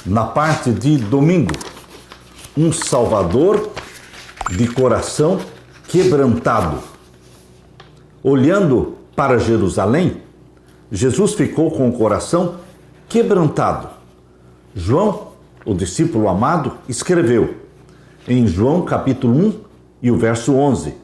na parte de domingo, um Salvador de coração quebrantado. Olhando para Jerusalém, Jesus ficou com o coração quebrantado. João, o discípulo amado, escreveu em João capítulo 1 e o verso 11: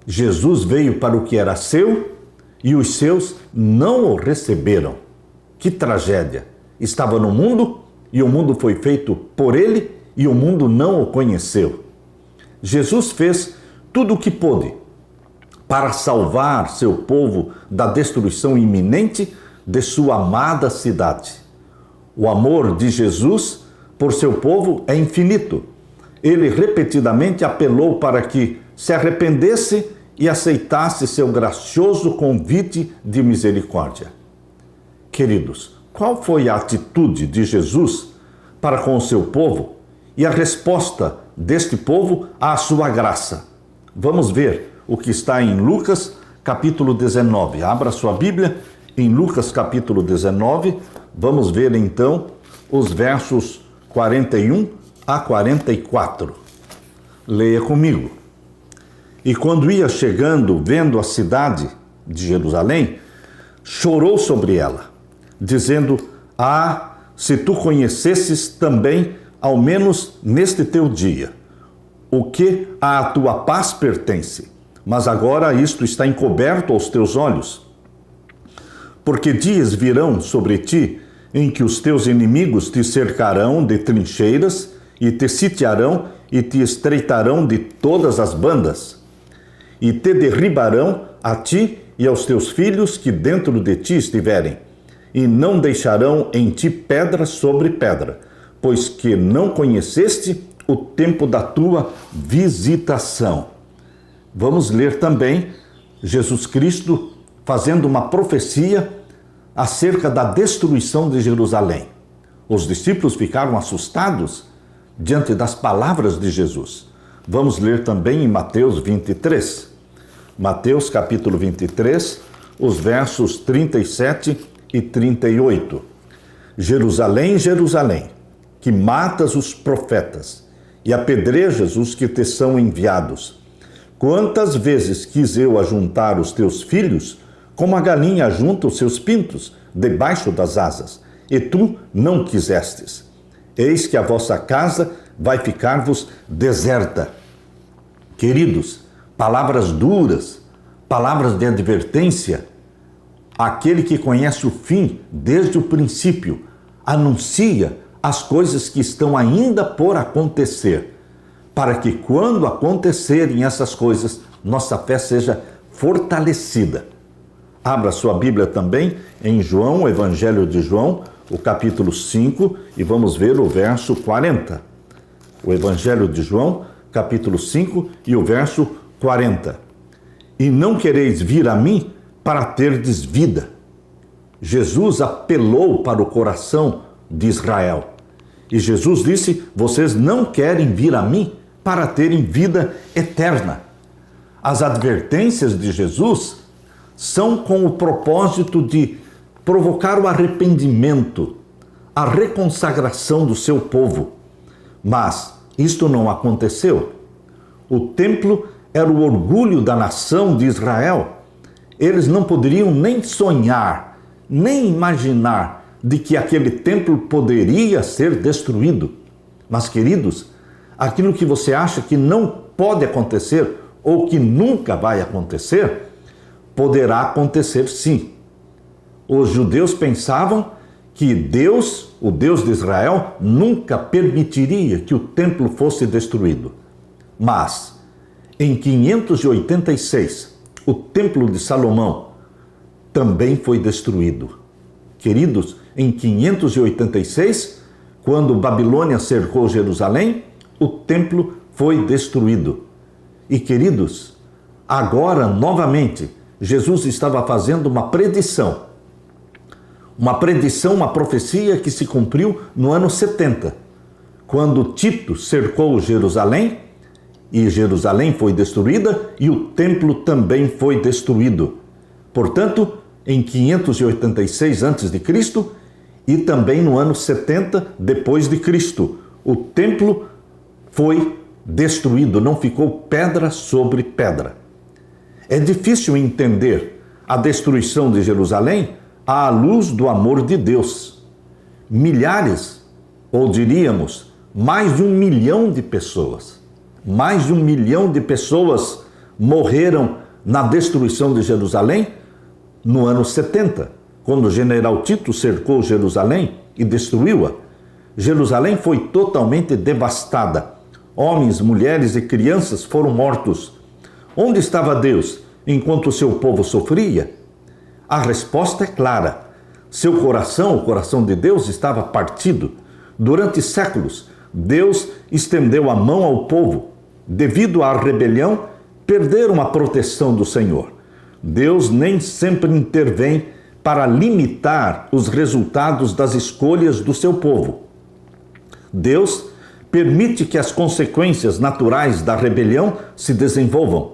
Jesus veio para o que era seu e os seus não o receberam. Que tragédia! Estava no mundo e o mundo foi feito por ele e o mundo não o conheceu. Jesus fez tudo o que pôde para salvar seu povo da destruição iminente de sua amada cidade. O amor de Jesus por seu povo é infinito. Ele repetidamente apelou para que se arrependesse e aceitasse seu gracioso convite de misericórdia. Queridos, qual foi a atitude de Jesus para com o seu povo e a resposta deste povo à sua graça? Vamos ver o que está em Lucas capítulo 19. Abra sua Bíblia em Lucas capítulo 19. Vamos ver então os versos 41 a 44. Leia comigo. E quando ia chegando, vendo a cidade de Jerusalém, chorou sobre ela, dizendo: Ah, se tu conhecesses também, ao menos neste teu dia, o que à tua paz pertence, mas agora isto está encoberto aos teus olhos. Porque dias virão sobre ti, em que os teus inimigos te cercarão de trincheiras, e te sitiarão e te estreitarão de todas as bandas, e te derribarão a ti e aos teus filhos que dentro de ti estiverem, e não deixarão em ti pedra sobre pedra, pois que não conheceste o tempo da tua visitação. Vamos ler também Jesus Cristo fazendo uma profecia acerca da destruição de Jerusalém. Os discípulos ficaram assustados diante das palavras de Jesus. Vamos ler também em Mateus 23. Mateus capítulo 23, os versos 37 e 38. Jerusalém, Jerusalém, que matas os profetas e apedrejas os que te são enviados. Quantas vezes quis eu ajuntar os teus filhos, como a galinha ajunta os seus pintos debaixo das asas, e tu não quisestes. Eis que a vossa casa vai ficar-vos deserta. Queridos, palavras duras, palavras de advertência. Aquele que conhece o fim desde o princípio anuncia as coisas que estão ainda por acontecer, para que quando acontecerem essas coisas, nossa fé seja fortalecida. Abra sua Bíblia também em João, o Evangelho de João, o capítulo 5, e vamos ver o verso 40. O Evangelho de João, capítulo 5 e o verso 40. E não quereis vir a mim para terdes vida. Jesus apelou para o coração de Israel. E Jesus disse: vocês não querem vir a mim para terem vida eterna. As advertências de Jesus são com o propósito de provocar o arrependimento, a reconsagração do seu povo. Mas isto não aconteceu. O templo era o orgulho da nação de Israel. Eles não poderiam nem sonhar, nem imaginar de que aquele templo poderia ser destruído. Mas, queridos, aquilo que você acha que não pode acontecer ou que nunca vai acontecer, poderá acontecer sim. Os judeus pensavam que Deus, o Deus de Israel, nunca permitiria que o templo fosse destruído. Mas, em 586, o templo de Salomão também foi destruído. Queridos, em 586, quando Babilônia cercou Jerusalém, o templo foi destruído. E, queridos, agora, novamente, Jesus estava fazendo uma predição, uma profecia que se cumpriu no ano 70, quando Tito cercou Jerusalém, e Jerusalém foi destruída e o templo também foi destruído. Portanto, em 586 a.C., e também no ano 70 depois de Cristo. O templo foi destruído, não ficou pedra sobre pedra. É difícil entender a destruição de Jerusalém à luz do amor de Deus. Milhares, ou diríamos, mais de 1 milhão de pessoas, morreram na destruição de Jerusalém no ano 70, quando o general Tito cercou Jerusalém e destruiu-a. Jerusalém foi totalmente devastada. Homens, mulheres e crianças foram mortos. Onde estava Deus enquanto o seu povo sofria? A resposta é clara. Seu coração, o coração de Deus, estava partido. Durante séculos, Deus estendeu a mão ao povo. Devido à rebelião, perderam a proteção do Senhor. Deus nem sempre intervém para limitar os resultados das escolhas do seu povo. Deus permite que as consequências naturais da rebelião se desenvolvam.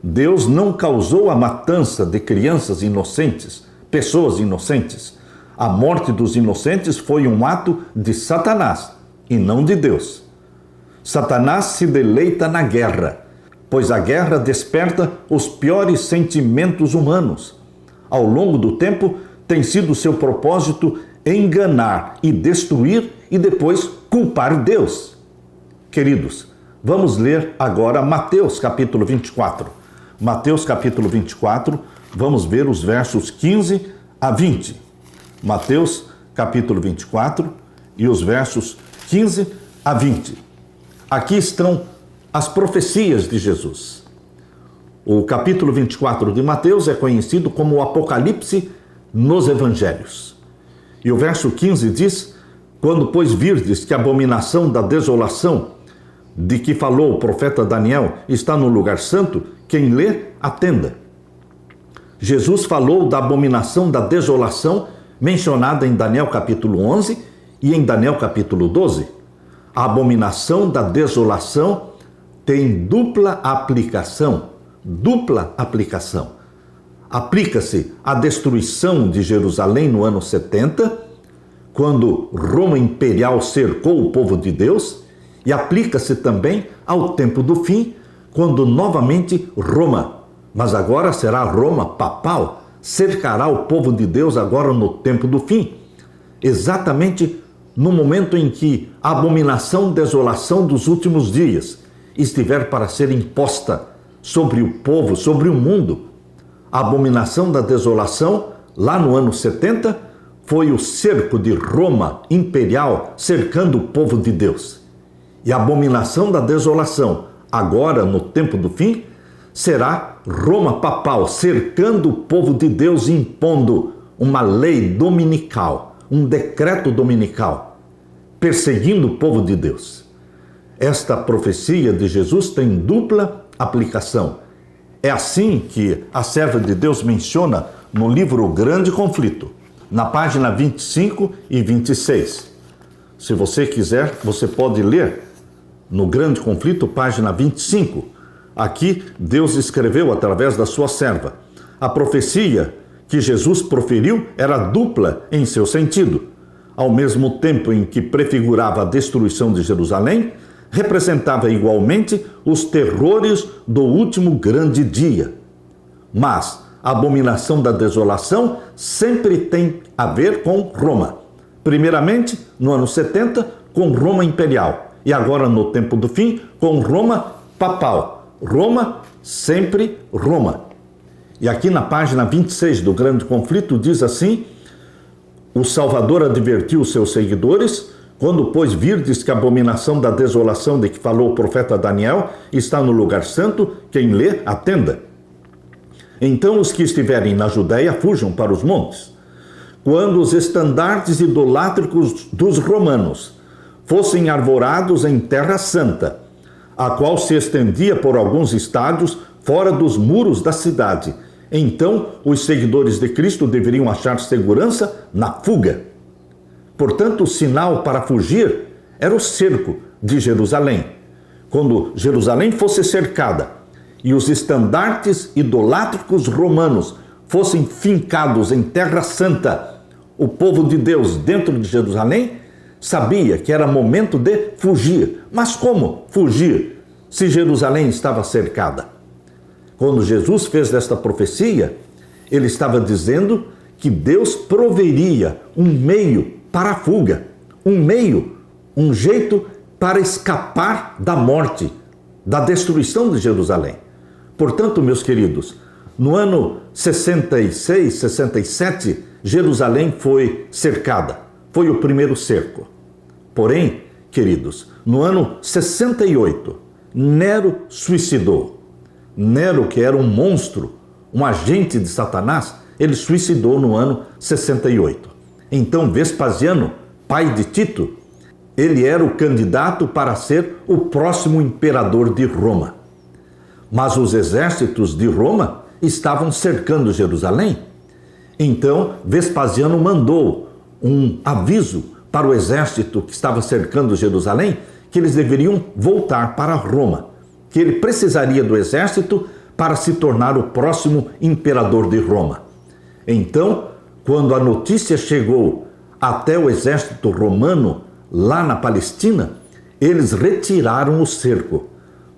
Deus não causou a matança de crianças inocentes, pessoas inocentes. A morte dos inocentes foi um ato de Satanás e não de Deus. Satanás se deleita na guerra, pois a guerra desperta os piores sentimentos humanos. Ao longo do tempo, tem sido seu propósito enganar e destruir e depois culpar Deus. Queridos, vamos ler agora Mateus capítulo 24. Mateus capítulo 24, vamos ver os versos 15 a 20. Mateus capítulo 24 e os versos 15 a 20. Aqui estão as profecias de Jesus. O capítulo 24 de Mateus é conhecido como o Apocalipse nos Evangelhos. E o verso 15 diz: quando, pois, virdes que a abominação da desolação de que falou o profeta Daniel está no lugar santo, quem lê, atenda. Jesus falou da abominação da desolação mencionada em Daniel capítulo 11 e em Daniel capítulo 12. A abominação da desolação tem dupla aplicação. Aplica-se à destruição de Jerusalém no ano 70, quando Roma imperial cercou o povo de Deus, e aplica-se também ao tempo do fim, quando novamente Roma, mas agora será Roma papal, cercará o povo de Deus agora no tempo do fim, exatamente no momento em que a abominação, desolação dos últimos dias estiver para ser imposta sobre o povo, sobre o mundo. A abominação da desolação, lá no ano 70, foi o cerco de Roma imperial cercando o povo de Deus. E a abominação da desolação, agora no tempo do fim, será Roma papal cercando o povo de Deus, impondo uma lei dominical, um decreto dominical, perseguindo o povo de Deus. Esta profecia de Jesus tem dupla aplicação. É assim que a serva de Deus menciona no livro O Grande Conflito, na página 25 e 26. Se você quiser, você pode ler no Grande Conflito, página 25. Aqui, Deus escreveu através da sua serva. A profecia que Jesus proferiu era dupla em seu sentido. Ao mesmo tempo em que prefigurava a destruição de Jerusalém, representava igualmente os terrores do último grande dia. Mas a abominação da desolação sempre tem a ver com Roma. Primeiramente, no ano 70, com Roma imperial. E agora, no tempo do fim, com Roma papal. Roma, sempre Roma. E aqui na página 26 do Grande Conflito diz assim: o Salvador advertiu os seus seguidores: quando, pois, virdes que a abominação da desolação de que falou o profeta Daniel está no lugar santo, quem lê, atenda. Então os que estiverem na Judéia fujam para os montes. Quando os estandartes idolátricos dos romanos fossem arvorados em terra santa, a qual se estendia por alguns estádios fora dos muros da cidade, então os seguidores de Cristo deveriam achar segurança na fuga. Portanto, o sinal para fugir era o cerco de Jerusalém. Quando Jerusalém fosse cercada e os estandartes idolátricos romanos fossem fincados em terra santa, o povo de Deus dentro de Jerusalém sabia que era momento de fugir. Mas como fugir se Jerusalém estava cercada? Quando Jesus fez esta profecia, ele estava dizendo que Deus proveria um meio para a fuga, um jeito para escapar da morte, da destruição de Jerusalém. Portanto, meus queridos, no ano 66, 67, Jerusalém foi cercada. Foi o primeiro cerco. Porém, queridos, no ano 68, Nero suicidou. Nero, que era um monstro, um agente de Satanás, ele suicidou no ano 68. Então, Vespasiano, pai de Tito, ele era o candidato para ser o próximo imperador de Roma. Mas os exércitos de Roma estavam cercando Jerusalém. Então, Vespasiano mandou um aviso para o exército que estava cercando Jerusalém, que eles deveriam voltar para Roma, que ele precisaria do exército para se tornar o próximo imperador de Roma. Então, quando a notícia chegou até o exército romano, lá na Palestina, eles retiraram o cerco.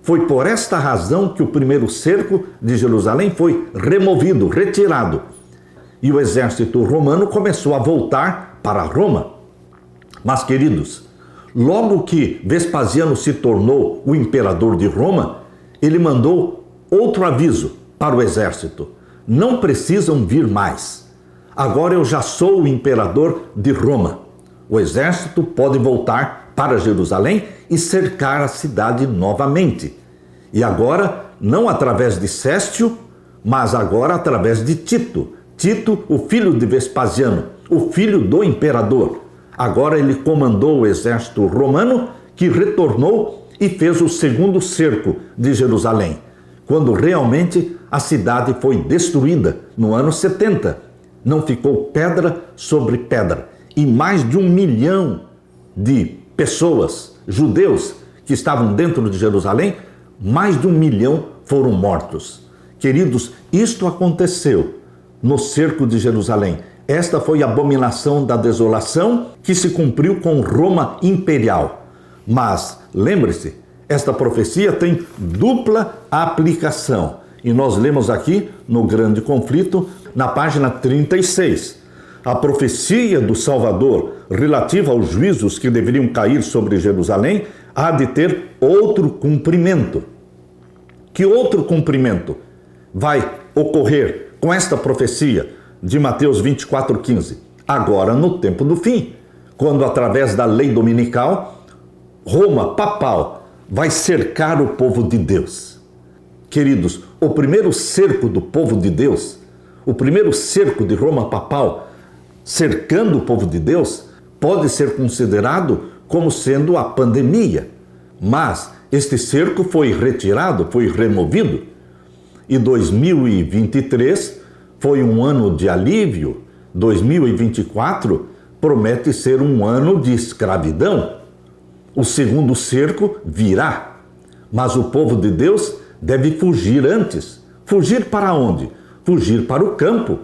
Foi por esta razão que o primeiro cerco de Jerusalém foi removido, retirado. E o exército romano começou a voltar para Roma. Mas, queridos, logo que Vespasiano se tornou o imperador de Roma, ele mandou outro aviso para o exército: não precisam vir mais. Agora eu já sou o imperador de Roma. O exército pode voltar para Jerusalém e cercar a cidade novamente. E agora, não através de Céstio, mas agora através de Tito. Tito, o filho de Vespasiano, o filho do imperador. Agora ele comandou o exército romano, que retornou e fez o segundo cerco de Jerusalém, quando realmente a cidade foi destruída no ano 70. Não ficou pedra sobre pedra. E mais de 1 milhão de pessoas, judeus, que estavam dentro de Jerusalém, mais de 1 milhão foram mortos. Queridos, isto aconteceu no cerco de Jerusalém. Esta foi a abominação da desolação que se cumpriu com Roma imperial. Mas, lembre-se, esta profecia tem dupla aplicação. E nós lemos aqui no Grande Conflito, na página 36. A profecia do Salvador relativa aos juízos que deveriam cair sobre Jerusalém há de ter outro cumprimento. Que outro cumprimento vai ocorrer com esta profecia de Mateus 24:15? Agora, no tempo do fim, quando através da lei dominical, Roma papal vai cercar o povo de Deus. Queridos, o primeiro cerco do povo de Deus, o primeiro cerco de Roma papal, cercando o povo de Deus, pode ser considerado como sendo a pandemia. Mas este cerco foi retirado, foi removido. E 2023 foi um ano de alívio. 2024 promete ser um ano de escravidão. O segundo cerco virá. Mas o povo de Deus deve fugir antes. Fugir para onde? Fugir para o campo.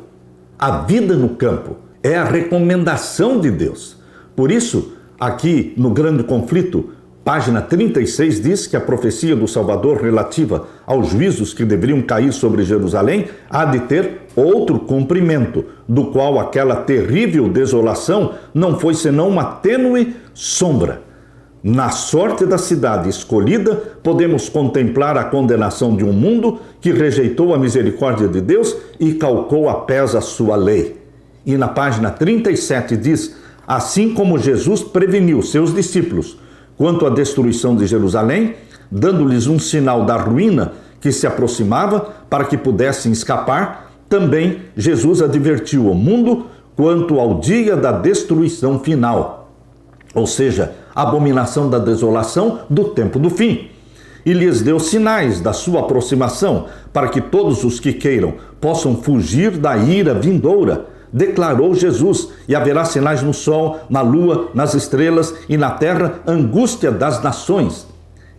A vida no campo é a recomendação de Deus. Por isso, aqui no Grande Conflito, página 36, diz que a profecia do Salvador relativa aos juízos que deveriam cair sobre Jerusalém há de ter outro cumprimento, do qual aquela terrível desolação não foi senão uma tênue sombra. Na sorte da cidade escolhida, podemos contemplar a condenação de um mundo que rejeitou a misericórdia de Deus e calcou a pés a sua lei. E na página 37 diz: assim como Jesus preveniu seus discípulos quanto à destruição de Jerusalém, dando-lhes um sinal da ruína que se aproximava para que pudessem escapar, também Jesus advertiu o mundo quanto ao dia da destruição final, ou seja, a abominação da desolação do tempo do fim. E lhes deu sinais da sua aproximação, para que todos os que queiram possam fugir da ira vindoura, declarou Jesus, e haverá sinais no sol, na lua, nas estrelas e na terra, angústia das nações.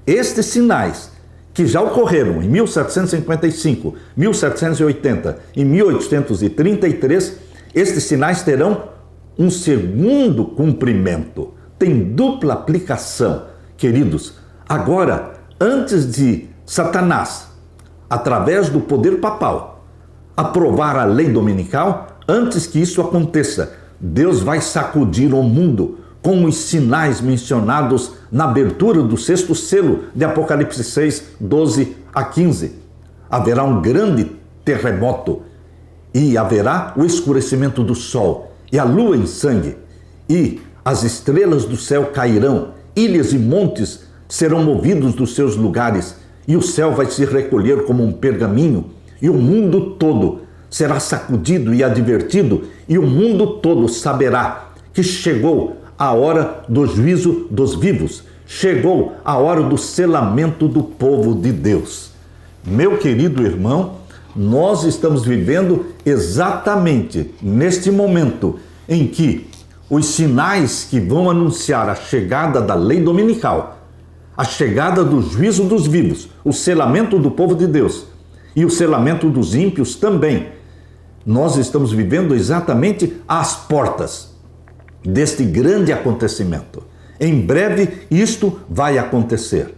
Estes sinais, que já ocorreram em 1755, 1780 e 1833, estes sinais terão um segundo cumprimento. Tem dupla aplicação. Queridos, agora, antes de Satanás, através do poder papal, aprovar a lei dominical, antes que isso aconteça, Deus vai sacudir o mundo com os sinais mencionados na abertura do 6º selo de Apocalipse 6, 12 a 15. Haverá um grande terremoto e haverá o escurecimento do sol e a lua em sangue, e as estrelas do céu cairão, ilhas e montes serão movidos dos seus lugares, e o céu vai se recolher como um pergaminho, e o mundo todo será sacudido e advertido, e o mundo todo saberá que chegou a hora do juízo dos vivos, chegou a hora do selamento do povo de Deus. Meu querido irmão, nós estamos vivendo exatamente neste momento em que os sinais que vão anunciar a chegada da lei dominical, a chegada do juízo dos vivos, o selamento do povo de Deus e o selamento dos ímpios também. Nós estamos vivendo exatamente às portas deste grande acontecimento. Em breve isto vai acontecer.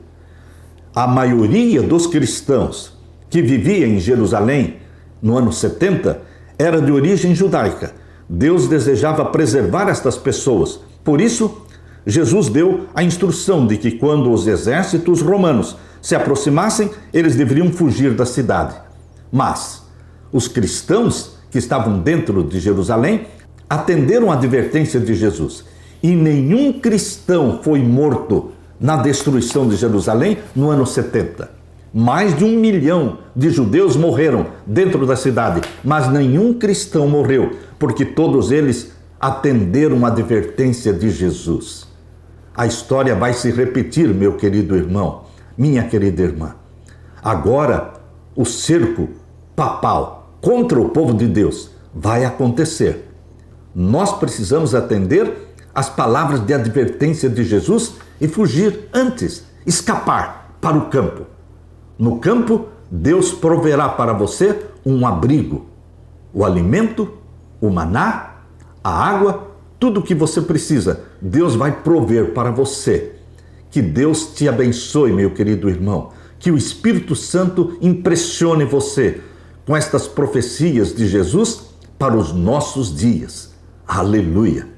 A maioria dos cristãos que vivia em Jerusalém no ano 70 era de origem judaica. Deus desejava preservar estas pessoas. Por isso, Jesus deu a instrução de que quando os exércitos romanos se aproximassem, eles deveriam fugir da cidade. Mas os cristãos que estavam dentro de Jerusalém atenderam a advertência de Jesus. E nenhum cristão foi morto na destruição de Jerusalém no ano 70. Mais de 1 milhão de judeus morreram dentro da cidade, mas nenhum cristão morreu, porque todos eles atenderam a advertência de Jesus. A história vai se repetir, meu querido irmão, minha querida irmã. Agora, o cerco papal contra o povo de Deus vai acontecer. Nós precisamos atender às palavras de advertência de Jesus e fugir antes, escapar para o campo. No campo, Deus proverá para você um abrigo, o alimento, o maná, a água, tudo o que você precisa. Deus vai prover para você. Que Deus te abençoe, meu querido irmão. Que o Espírito Santo impressione você com estas profecias de Jesus para os nossos dias. Aleluia!